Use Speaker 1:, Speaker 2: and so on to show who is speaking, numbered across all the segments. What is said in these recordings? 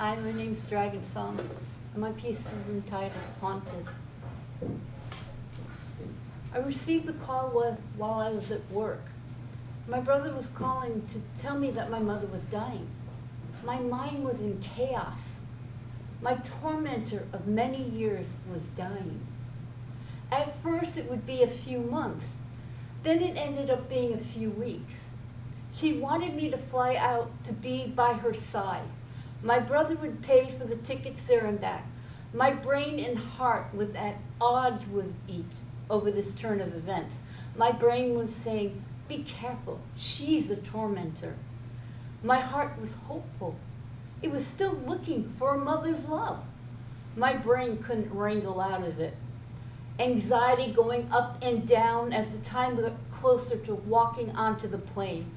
Speaker 1: Hi, my name's Dragonsong, and my piece is entitled Haunted. I received the call while I was at work. My brother was calling to tell me that my mother was dying. My mind was in chaos. My tormentor of many years was dying. At first it would be a few months, then it ended up being a few weeks. She wanted me to fly out to be by her side. My brother would pay for the tickets there and back. My brain and heart was at odds with each over this turn of events. My brain was saying, be careful, she's a tormentor. My heart was hopeful. It was still looking for a mother's love. My brain couldn't wrangle out of it. Anxiety going up and down as the time got closer to walking onto the plane.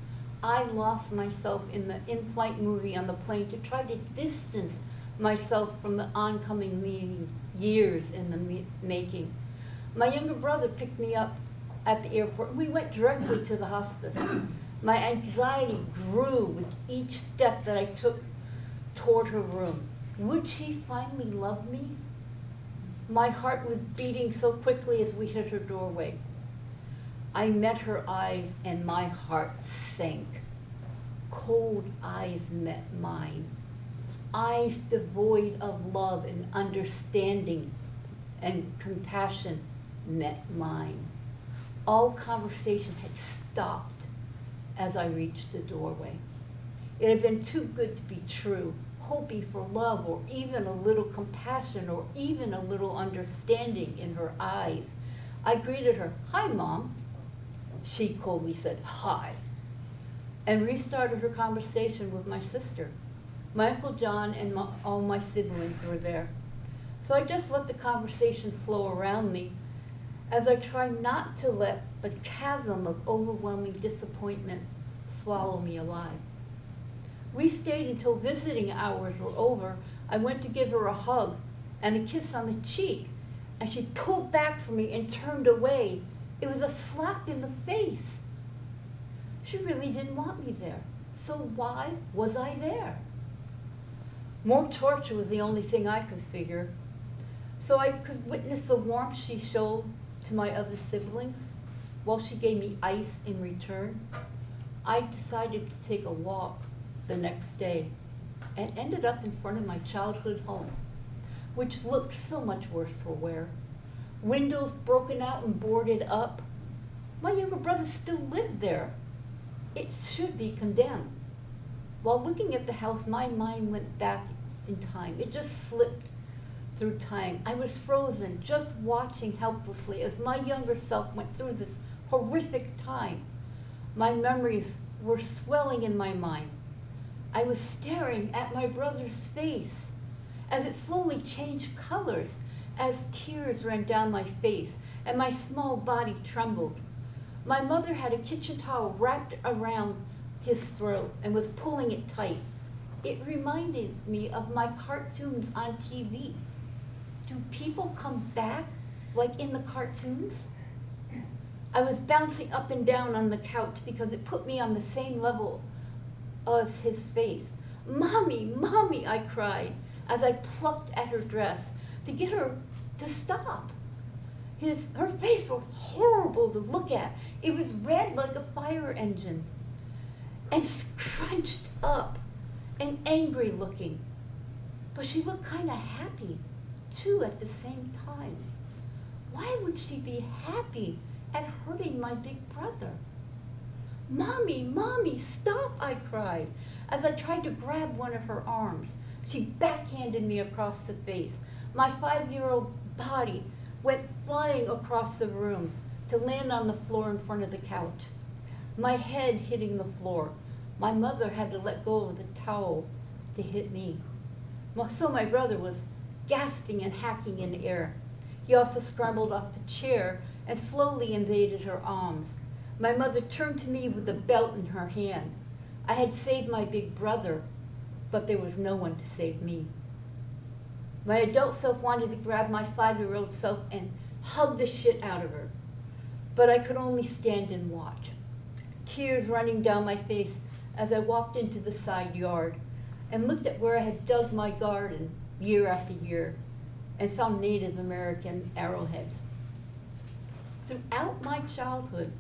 Speaker 1: I lost myself in the in-flight movie on the plane to try to distance myself from the oncoming years in the making. My younger brother picked me up at the airport. We went directly to the hospice. My anxiety grew with each step that I took toward her room. Would she finally love me? My heart was beating so quickly as we hit her doorway. I met her eyes and my heart sank. Cold eyes met mine. Eyes devoid of love and understanding and compassion met mine. All conversation had stopped as I reached the doorway. It had been too good to be true, hoping for love or even a little compassion or even a little understanding in her eyes. I greeted her, "Hi, Mom." She coldly said, "Hi," and restarted her conversation with my sister. My Uncle John and all my siblings were there. So I just let the conversation flow around me as I tried not to let the chasm of overwhelming disappointment swallow me alive. We stayed until visiting hours were over. I went to give her a hug and a kiss on the cheek, and she pulled back from me and turned away. It was a slap in the face. She really didn't want me there, so why was I there? More torture was the only thing I could figure. So I could witness the warmth she showed to my other siblings while she gave me ice in return. I decided to take a walk the next day and ended up in front of my childhood home, which looked so much worse for wear. Windows broken out and boarded up. My younger brother still lived there. It should be condemned. While looking at the house, my mind went back in time. It just slipped through time. I was frozen, just watching helplessly as my younger self went through this horrific time. My memories were swelling in my mind. I was staring at my brother's face as it slowly changed colors, as tears ran down my face and my small body trembled. My mother had a kitchen towel wrapped around his throat and was pulling it tight. It reminded me of my cartoons on TV. Do people come back like in the cartoons? I was bouncing up and down on the couch because it put me on the same level as his face. "Mommy, Mommy," I cried as I plucked at her dress to get her to stop. Her face was horrible to look at. It was red like a fire engine and scrunched up and angry looking. But she looked kind of happy too at the same time. Why would she be happy at hurting my big brother? "Mommy, Mommy, stop," I cried as I tried to grab one of her arms. She backhanded me across the face. My 5-year-old body went flying across the room to land on the floor in front of the couch, my head hitting the floor. My mother had to let go of the towel to hit me. So my brother was gasping and hacking in the air. He also scrambled off the chair and slowly invaded her arms. My mother turned to me with the belt in her hand. I had saved my big brother, but there was no one to save me. My adult self wanted to grab my 5-year-old self and hug the shit out of her, but I could only stand and watch. Tears running down my face as I walked into the side yard. and looked at where I had dug my garden year after year and found Native American arrowheads. Throughout my childhood,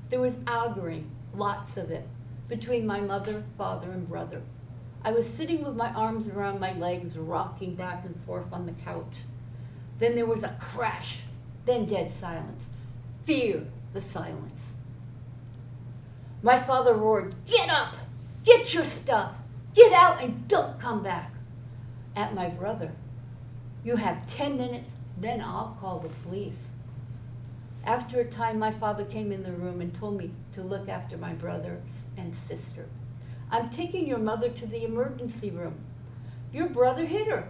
Speaker 1: there was arguing, lots of it, between my mother, father, and brother. I was sitting with my arms around my legs, rocking back and forth on the couch. Then there was a crash, then dead silence. Fear the silence. My father roared, "Get up! Get your stuff! Get out and don't come back!" At my brother, "You have 10 minutes, then I'll call the police." After a time, my father came in the room and told me to look after my brothers and sister. "I'm taking your mother to the emergency room. Your brother hit her.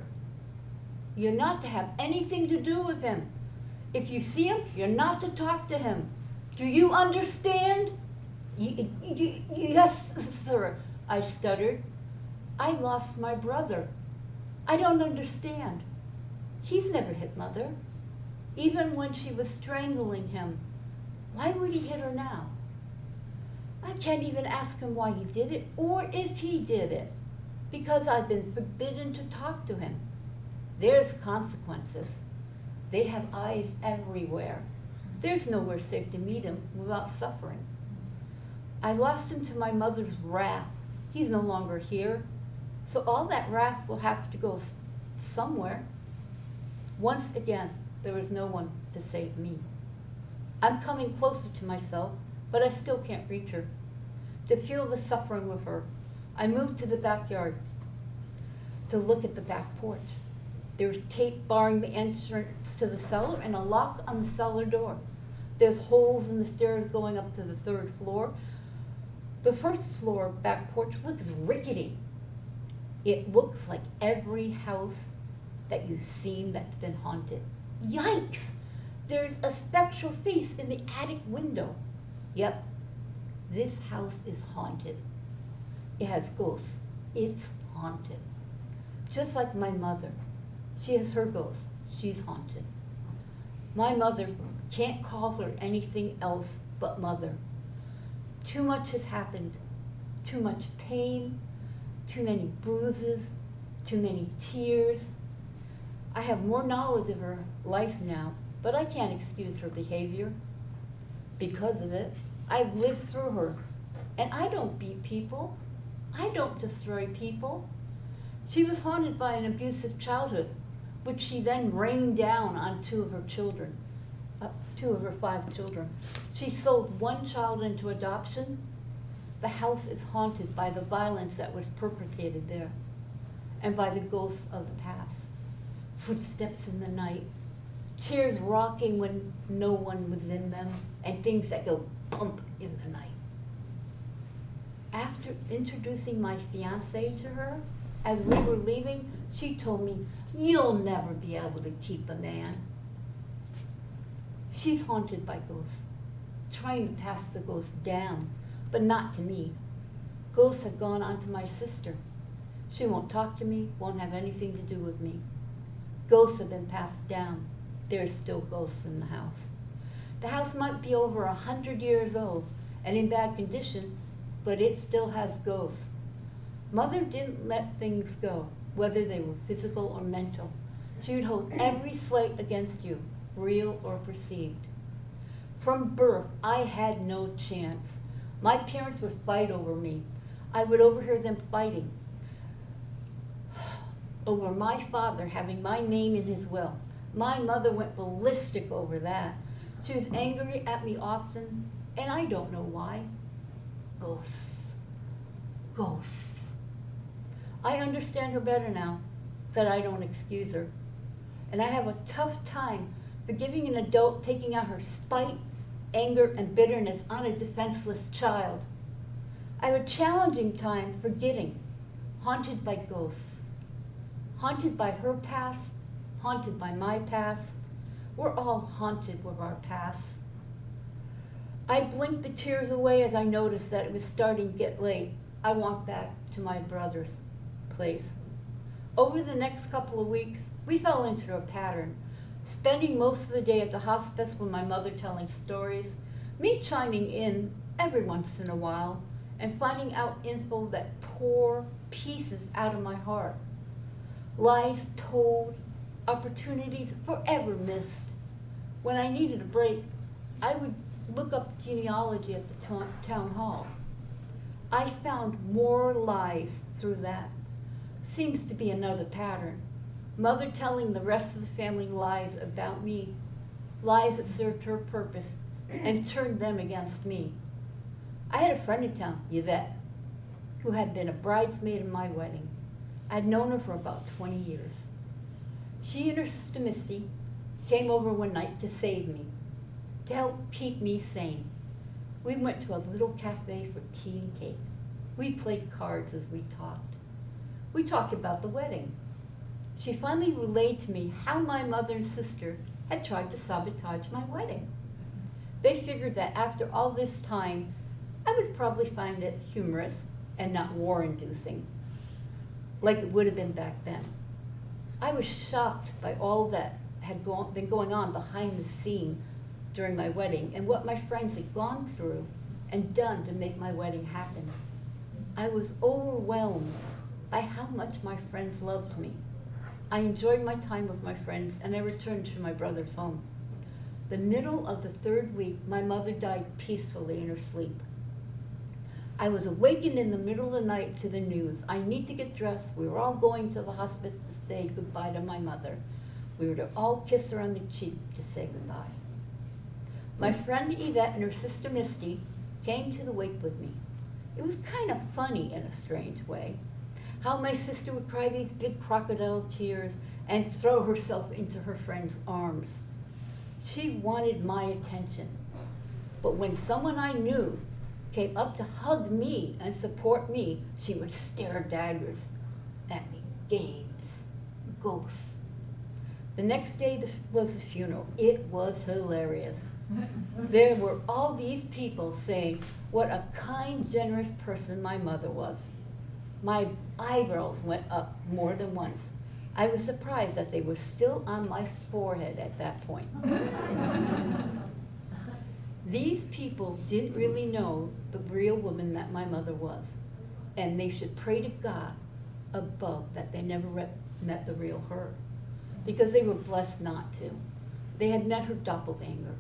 Speaker 1: You're not to have anything to do with him. If you see him, you're not to talk to him. Do you understand?" "Yes, sir," I stuttered. "I lost my brother. I don't understand. He's never hit Mother. Even when she was strangling him, why would he hit her now? I can't even ask him why he did it or if he did it, because I've been forbidden to talk to him. There's consequences. They have eyes everywhere. There's nowhere safe to meet him without suffering. I lost him to my mother's wrath. He's no longer here, so all that wrath will have to go somewhere. Once again, there was no one to save me. I'm coming closer to myself, but I still can't reach her. To feel the suffering with her, I moved to the backyard to look at the back porch. There was tape barring the entrance to the cellar and a lock on the cellar door. There's holes in the stairs going up to the 3rd floor. The 1st floor back porch looks rickety. It looks like every house that you've seen that's been haunted. Yikes! There's a spectral face in the attic window. Yep, this house is haunted. It has ghosts. It's haunted. Just like my mother. She has her ghost. She's haunted. My mother can't call her anything else but mother. Too much has happened. Too much pain, too many bruises, too many tears. I have more knowledge of her life now, but I can't excuse her behavior. Because of it, I've lived through her. And I don't beat people. I don't destroy people. She was haunted by an abusive childhood, which she then rained down on 2 of her children, 2 of her 5 children. She sold 1 child into adoption. The house is haunted by the violence that was perpetrated there and by the ghosts of the past. Footsteps in the night, chairs rocking when no one was in them, and things that go bump in the night. After introducing my fiance to her, as we were leaving, she told me, "You'll never be able to keep a man." She's haunted by ghosts, trying to pass the ghosts down, but not to me. Ghosts have gone on to my sister. She won't talk to me, won't have anything to do with me. Ghosts have been passed down. There's still ghosts in the house. The house might be over 100 years old and in bad condition, but it still has ghosts. Mother didn't let things go, whether they were physical or mental. She would hold every slight against you, real or perceived. From birth, I had no chance. My parents would fight over me. I would overhear them fighting over my father having my name in his will. My mother went ballistic over that. She was angry at me often, and I don't know why. Ghosts. Ghosts. I understand her better now, that I don't excuse her. And I have a tough time forgiving an adult taking out her spite, anger, and bitterness on a defenseless child. I have a challenging time forgetting, haunted by ghosts. Haunted by her past, haunted by my past. We're all haunted with our past. I blinked the tears away as I noticed that it was starting to get late. I walked back to my brother's place. Over the next couple of weeks, we fell into a pattern, spending most of the day at the hospice with my mother telling stories, me chiming in every once in a while, and finding out info that tore pieces out of my heart. Lies told, opportunities forever missed. When I needed a break, I would look up genealogy at the town hall. I found more lies through that. Seems to be another pattern. Mother telling the rest of the family lies about me, lies that served her purpose and turned them against me. I had a friend in town, Yvette, who had been a bridesmaid in my wedding. I'd known her for about 20 years. She and her sister Misty came over one night to save me, to help keep me sane. We went to a little cafe for tea and cake. We played cards as we talked. We talked about the wedding. She finally relayed to me how my mother and sister had tried to sabotage my wedding. They figured that after all this time, I would probably find it humorous and not war-inducing, like it would have been back then. I was shocked by all that had been going on behind the scene during my wedding and what my friends had gone through and done to make my wedding happen. I was overwhelmed by how much my friends loved me. I enjoyed my time with my friends and I returned to my brother's home. The middle of the third week, my mother died peacefully in her sleep. I was awakened in the middle of the night to the news. I need to get dressed. We were all going to the hospice to say goodbye to my mother. We were to all kiss her on the cheek to say goodbye. My friend Yvette and her sister Misty came to the wake with me. It was kind of funny in a strange way, how my sister would cry these big crocodile tears and throw herself into her friend's arms. She wanted my attention. But when someone I knew came up to hug me and support me, she would stare daggers at me. Games, ghosts. The next day was the funeral. It was hilarious. There were all these people saying what a kind, generous person my mother was. My eyebrows went up more than once. I was surprised that they were still on my forehead at that point. These people didn't really know the real woman that my mother was, and they should pray to God above that they never met the real her, because they were blessed not to. They had met her doppelganger.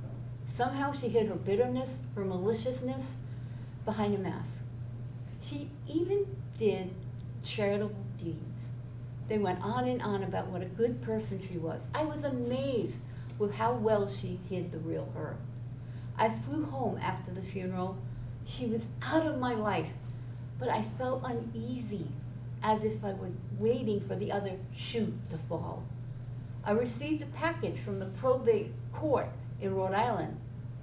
Speaker 1: Somehow she hid her bitterness, her maliciousness behind a mask. She even did charitable deeds. They went on and on about what a good person she was. I was amazed with how well she hid the real her. I flew home after the funeral. She was out of my life, but I felt uneasy, as if I was waiting for the other shoe to fall. I received a package from the probate court in Rhode Island.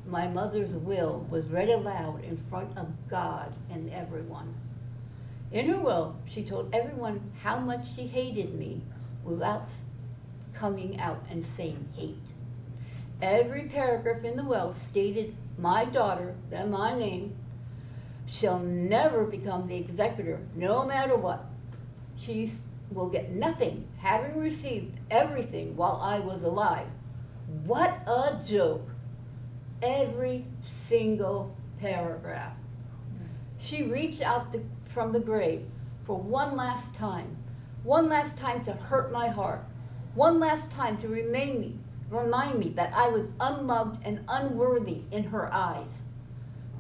Speaker 1: My mother's will was read aloud in front of God and everyone. In her will, she told everyone how much she hated me without coming out and saying hate. Every paragraph in the will stated my daughter, then my name, shall never become the executor, no matter what. She will get nothing, having received everything while I was alive. What a joke. Every single paragraph. She reached out from the grave for one last time to hurt my heart, one last time to remind me that I was unloved and unworthy in her eyes.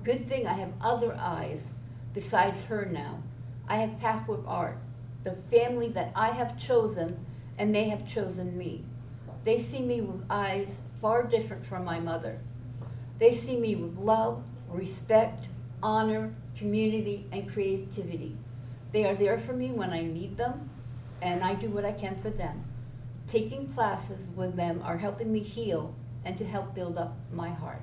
Speaker 1: Good thing I have other eyes besides her now. I have Pathway Art, the family that I have chosen, and they have chosen me. They see me with eyes far different from my mother. They see me with love, respect, honor, community, and creativity. They are there for me when I need them, and I do what I can for them. Taking classes with them are helping me heal and to help build up my heart.